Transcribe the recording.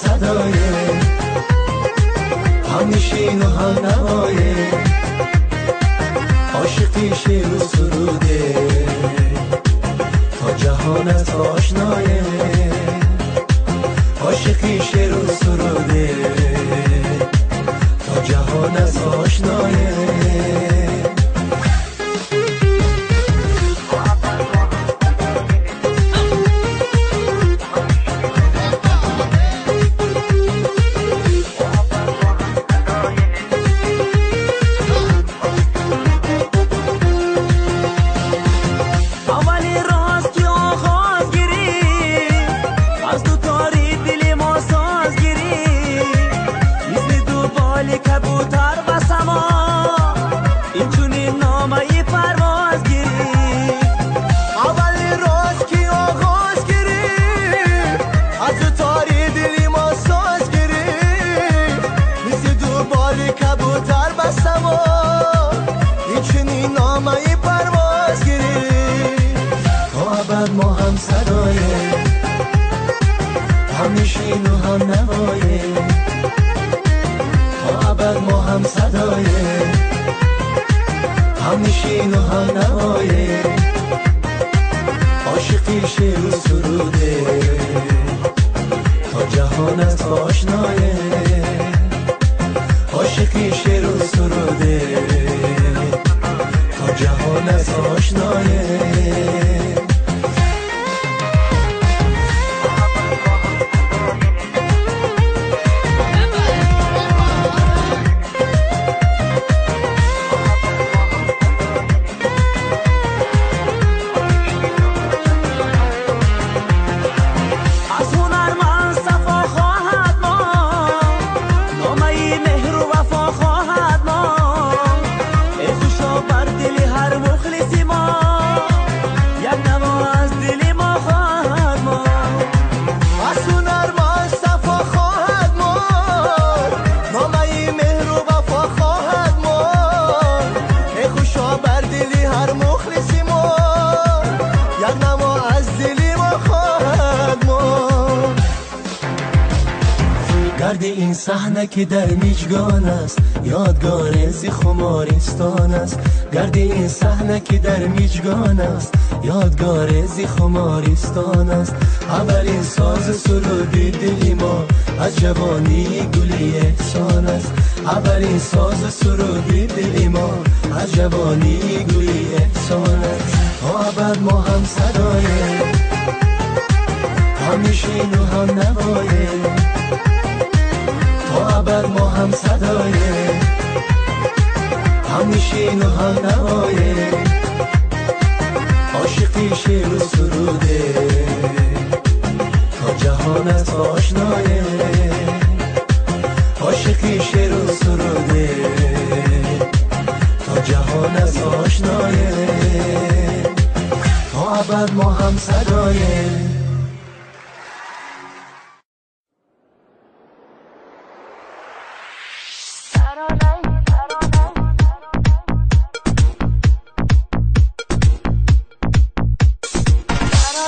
صدایه، هم نشین و هم نوایه، عاشقی شعر و سروده، تا جهانت آشنایه، عاشقی شعر و سروده، تا جهانت آشنایه. ما هم صدایه، هم نشین و هم نوایه، تا ابد ما هم صدایه، هم نشین و هم نوایه، عاشقی شعر و سروده، تا جهانت آشنایه، عاشقی شعر و سروده، تا جهانت آشنایه. گرد این صحنه که در میجگان است، یادگار زی خمارستان است. گرد این صحنه که در میجگان است، یادگار زی خمارستان است. اولین ساز سرود دلی ما از جوانی گلی احسان است. اولین ساز سرود دلی ما از جوانی گلی احسان است. تا ابد ما هم صدایه، هم نشین و هم نوایه، تا ابد ما هم صدایه، هم نشین و هم نوایه، عاشقی شعر و سروده، تا جهانت آشنایه، عاشقی شعر و سروده، تا جهانت آشنایه، تا ابد ما هم صدایه. I don't like